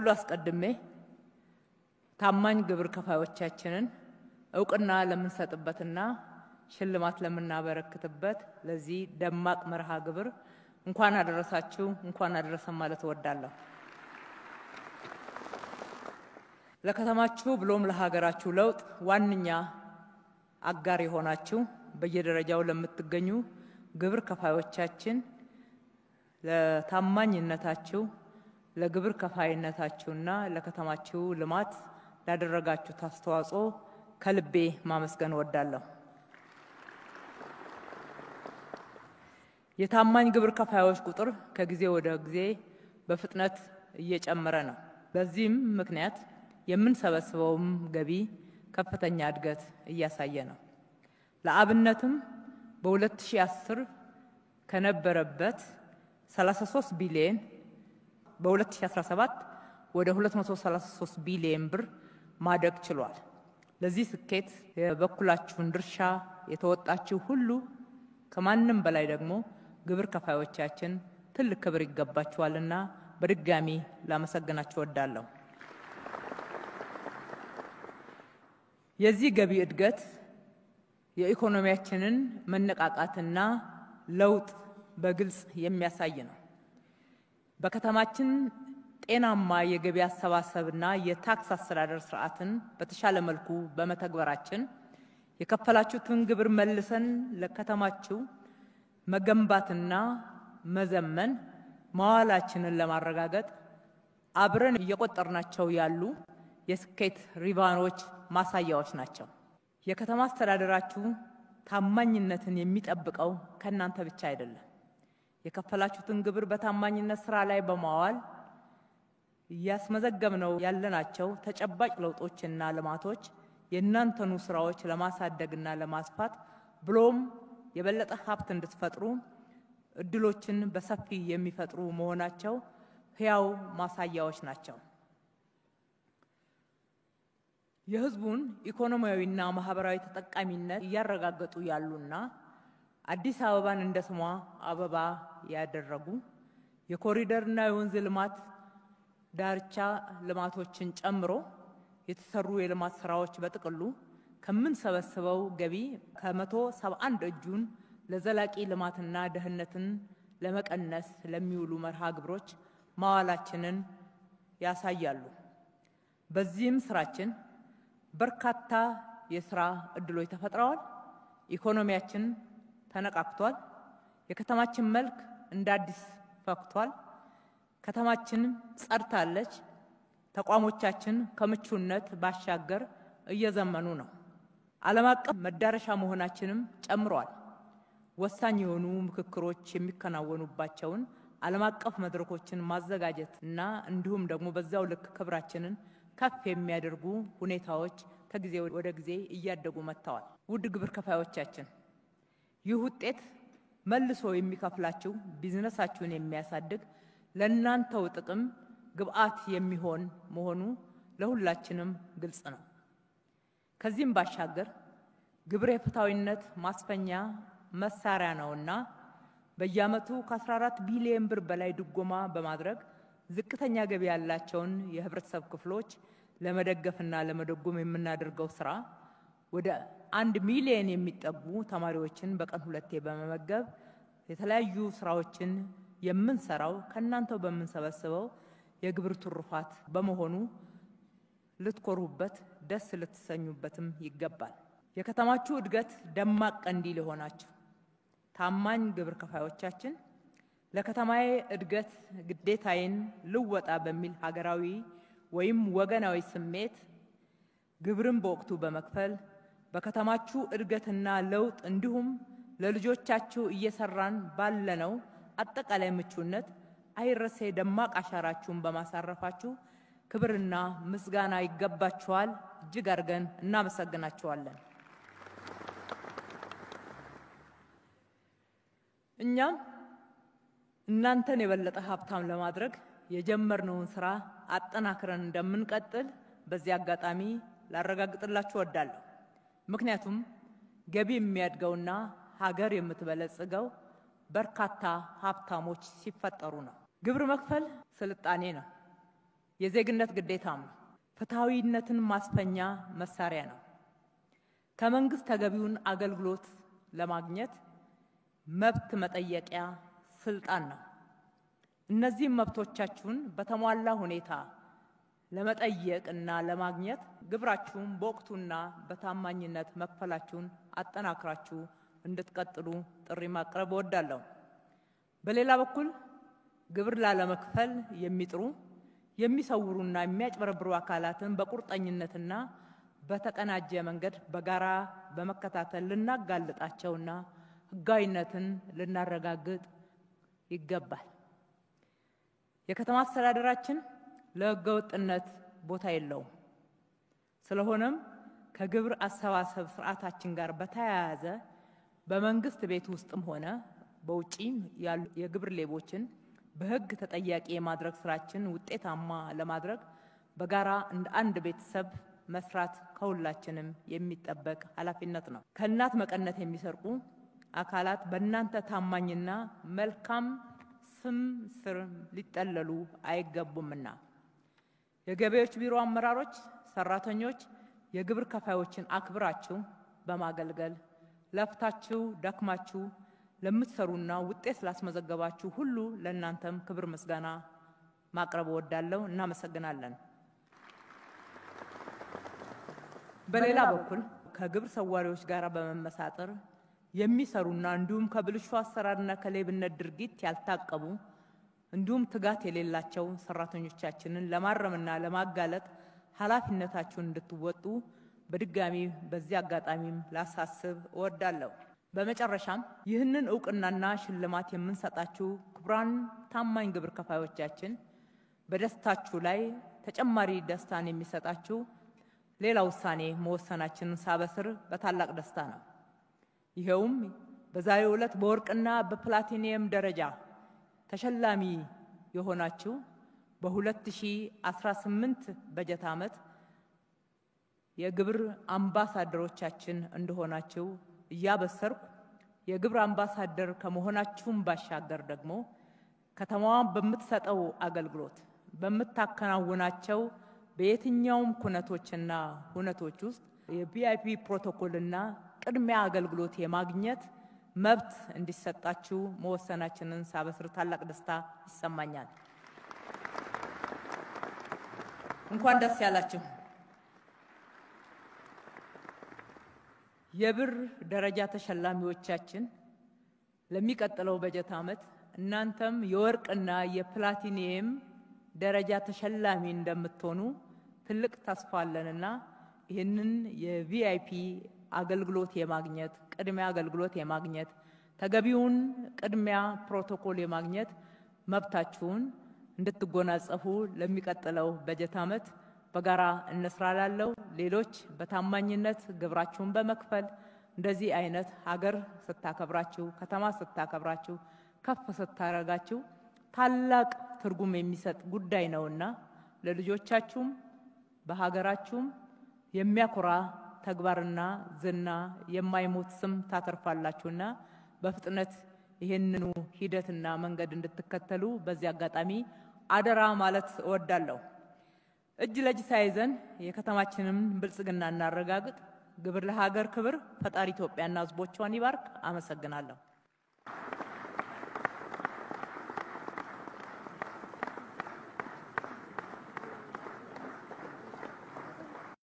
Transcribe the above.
ከሁሉ አስቀድሜ ታማኝ ግብር ከፋዮቻችንን እውቅና ለምንሰጥበትና ሽልማት ለምናበረክትበት ለዚህ ደማቅ መርሃ ግብር እንኳን አደረሳችሁ እንኳን አደረሰን ማለት እወዳለሁ። ለከተማችሁ ብሎም ለሀገራችሁ ለውጥ ዋንኛ አጋር የሆናችሁ በየደረጃው ለምትገኙ ግብር ከፋዮቻችን ለታማኝነታችሁ ለግብር ከፋይነታችሁና ለከተማችሁ ልማት ላደረጋችሁት አስተዋጽኦ ከልቤ ማመስገን እወዳለሁ። የታማኝ ግብር ከፋዮች ቁጥር ከጊዜ ወደ ጊዜ በፍጥነት እየጨመረ ነው። በዚህም ምክንያት የምንሰበስበውም ገቢ ከፍተኛ እድገት እያሳየ ነው። ለአብነትም በ2010 ከነበረበት 33 ቢሊዮን በ2017 ወደ 233 ቢሊዮን ብር ማደግ ችሏል። ለዚህ ስኬት የበኩላችሁን ድርሻ የተወጣችሁ ሁሉ ከማንም በላይ ደግሞ ግብር ከፋዮቻችን ትልቅ ክብር ይገባችኋልና በድጋሚ ላመሰግናችሁ እወዳለሁ። የዚህ ገቢ እድገት የኢኮኖሚያችንን መነቃቃትና ለውጥ በግልጽ የሚያሳይ ነው። በከተማችን ጤናማ የገቢ አሰባሰብና የታክስ አስተዳደር ስርዓትን በተሻለ መልኩ በመተግበራችን የከፈላችሁትን ግብር መልሰን ለከተማችሁ መገንባትና መዘመን ማዋላችንን ለማረጋገጥ አብረን እየቆጠርናቸው ያሉ የስኬት ሪቫኖች ማሳያዎች ናቸው። የከተማ አስተዳደራችሁ ታማኝነትን የሚጠብቀው ከናንተ ብቻ አይደለም። የከፈላችሁትን ግብር በታማኝነት ስራ ላይ በማዋል ያስመዘገብነው ያለናቸው ተጨባጭ ለውጦችና ልማቶች የናንተኑ ስራዎች ለማሳደግና ለማስፋት ብሎም የበለጠ ሀብት እንድትፈጥሩ እድሎችን በሰፊ የሚፈጥሩ መሆናቸው ህያው ማሳያዎች ናቸው። የህዝቡን ኢኮኖሚያዊና ማህበራዊ ተጠቃሚነት እያረጋገጡ ያሉና አዲስ አበባን እንደ ስሟ አበባ ያደረጉ የኮሪደርና የወንዝ ልማት ዳርቻ ልማቶችን ጨምሮ የተሰሩ የልማት ስራዎች በጥቅሉ ከምንሰበስበው ገቢ ከ171 እጁን ለዘላቂ ልማትና ደህንነትን ለመቀነስ ለሚውሉ መርሃ ግብሮች ማዋላችንን ያሳያሉ። በዚህም ስራችን በርካታ የስራ እድሎች ተፈጥረዋል። ኢኮኖሚያችን ተነቃቅቷል። የከተማችን መልክ እንደ አዲስ ፈክቷል። ከተማችን ጸድታለች። ተቋሞቻችን ከምቹነት ባሻገር እየዘመኑ ነው። ዓለም አቀፍ መዳረሻ መሆናችንም ጨምሯል። ወሳኝ የሆኑ ምክክሮች የሚከናወኑባቸውን ዓለም አቀፍ መድረኮችን ማዘጋጀት እና እንዲሁም ደግሞ በዛው ልክ ክብራችንን ከፍ የሚያደርጉ ሁኔታዎች ከጊዜ ወደ ጊዜ እያደጉ መጥተዋል። ውድ ግብር ከፋዮቻችን ይህ ውጤት መልሶ የሚከፍላችሁ ቢዝነሳችሁን የሚያሳድግ ለእናንተው ጥቅም ግብአት የሚሆን መሆኑ ለሁላችንም ግልጽ ነው። ከዚህም ባሻገር ግብር የፍትሃዊነት ማስፈኛ መሳሪያ ነውና በየዓመቱ ከ14 ቢሊዮን ብር በላይ ድጎማ በማድረግ ዝቅተኛ ገቢ ያላቸውን የህብረተሰብ ክፍሎች ለመደገፍና ለመደጎም የምናደርገው ስራ ወደ 1 ሚሊዮን የሚጠጉ ተማሪዎችን በቀን 2 በመመገብ የተለያዩ ስራዎችን የምንሰራው ከናንተው በመንሰበስበው የግብር ትሩፋት በመሆኑ ልትኮሩበት ደስ ልትሰኙበትም ይገባል። የከተማችሁ እድገት ደማቅ ቀንዲል ሆናችሁ ታማኝ ግብር ከፋዮቻችን ለከተማዬ እድገት ግዴታዬን ልወጣ በሚል ሀገራዊ ወይም ወገናዊ ስሜት ግብርን በወቅቱ በመክፈል በከተማችሁ እድገትና ለውጥ እንዲሁም ለልጆቻችሁ እየሰራን ባለነው አጠቃላይ ምቹነት አይረሴ ደማቅ አሻራችሁን በማሳረፋችሁ ክብርና ምስጋና ይገባችኋል። እጅግ አድርገን እናመሰግናችኋለን። እኛም እናንተን የበለጠ ሀብታም ለማድረግ የጀመርነውን ስራ አጠናክረን እንደምንቀጥል በዚህ አጋጣሚ ላረጋግጥላችሁ እወዳለሁ። ምክንያቱም ገቢ የሚያድገውና ሀገር የምትበለጽገው በርካታ ሀብታሞች ሲፈጠሩ ነው። ግብር መክፈል ስልጣኔ ነው። የዜግነት ግዴታም ነው። ፍትሃዊነትን ማስፈኛ መሳሪያ ነው። ከመንግስት ተገቢውን አገልግሎት ለማግኘት መብት መጠየቂያ ስልጣን ነው። እነዚህም መብቶቻችሁን በተሟላ ሁኔታ ለመጠየቅና ለማግኘት ግብራችሁን በወቅቱና በታማኝነት መክፈላችሁን አጠናክራችሁ እንድትቀጥሉ ጥሪ ማቅረብ እወዳለሁ። በሌላ በኩል ግብር ላለመክፈል የሚጥሩ የሚሰውሩና የሚያጭበረብሩ አካላትን በቁርጠኝነትና በተቀናጀ መንገድ በጋራ በመከታተል ልናጋልጣቸውና ሕጋዊነትን ልናረጋግጥ ይገባል። የከተማ አስተዳደራችን ለሕገወጥነት ቦታ የለውም። ስለሆነም ከግብር አሰባሰብ ስርዓታችን ጋር በተያያዘ በመንግስት ቤት ውስጥም ሆነ በውጪ ያሉ የግብር ሌቦችን በሕግ ተጠያቂ የማድረግ ስራችን ውጤታማ ለማድረግ በጋራ እንደ አንድ ቤተሰብ መስራት ከሁላችንም የሚጠበቅ ኃላፊነት ነው። ከእናት መቀነት የሚሰርቁ አካላት በእናንተ ታማኝና መልካም ስም ስር ሊጠለሉ አይገቡምና የገቢዎች ቢሮ አመራሮች፣ ሰራተኞች የግብር ከፋዮችን አክብራችሁ በማገልገል ለፍታችሁ ደክማችሁ ለምትሰሩና ውጤት ላስመዘገባችሁ ሁሉ ለእናንተም ክብር ምስጋና ማቅረብ እወዳለሁ። እናመሰግናለን። በሌላ በኩል ከግብር ሰዋሪዎች ጋር በመመሳጠር የሚሰሩና እንዲሁም ከብልሹ አሰራርና ከሌብነት ድርጊት ያልታቀቡ እንዲሁም ትጋት የሌላቸው ሰራተኞቻችንን ለማረምና ለማጋለጥ ኃላፊነታችሁን እንድትወጡ በድጋሚ በዚህ አጋጣሚም ላሳስብ እወዳለሁ። በመጨረሻም ይህንን ዕውቅናና ሽልማት የምንሰጣችሁ ክቡራን ታማኝ ግብር ከፋዮቻችን በደስታችሁ ላይ ተጨማሪ ደስታን የሚሰጣችሁ ሌላ ውሳኔ መወሰናችንን ሳበስር በታላቅ ደስታ ነው። ይሄውም በዛሬው ዕለት በወርቅና በፕላቲኒየም ደረጃ ተሸላሚ የሆናችሁ በ2018 በጀት ዓመት የግብር አምባሳደሮቻችን እንደሆናችሁ እያበሰርኩ የግብር አምባሳደር ከመሆናችሁም ባሻገር ደግሞ ከተማዋን በምትሰጠው አገልግሎት በምታከናውናቸው በየትኛውም ኩነቶችና ሁነቶች ውስጥ የቪአይፒ ፕሮቶኮልና ቅድሚያ አገልግሎት የማግኘት መብት እንዲሰጣችሁ መወሰናችንን ሳበስር ታላቅ ደስታ ይሰማኛል። እንኳን ደስ ያላችሁ። የብር ደረጃ ተሸላሚዎቻችን ለሚቀጥለው በጀት ዓመት እናንተም የወርቅና የፕላቲኒየም ደረጃ ተሸላሚ እንደምትሆኑ ትልቅ ተስፋ አለንና ይህንን የቪአይፒ አገልግሎት የማግኘት ቅድሚያ አገልግሎት የማግኘት ተገቢውን ቅድሚያ ፕሮቶኮል የማግኘት መብታችሁን እንድትጎናጸፉ ለሚቀጥለው በጀት ዓመት በጋራ እንስራላለው። ሌሎች በታማኝነት ግብራችሁን በመክፈል እንደዚህ አይነት ሀገር ስታከብራችሁ ከተማ ስታከብራችሁ ከፍ ስታረጋችሁ ታላቅ ትርጉም የሚሰጥ ጉዳይ ነውና ለልጆቻችሁም በሀገራችሁም የሚያኮራ ተግባርና ዝና የማይሞት ስም ታተርፋላችሁና በፍጥነት ይሄንኑ ሂደትና መንገድ እንድትከተሉ በዚህ አጋጣሚ አደራ ማለት እወዳለሁ። እጅ ለእጅ ሳይዘን የከተማችንን ብልጽግና እናረጋግጥ። ግብር ለሀገር ክብር። ፈጣሪ ኢትዮጵያና ሕዝቦቿን ይባርክ። አመሰግናለሁ።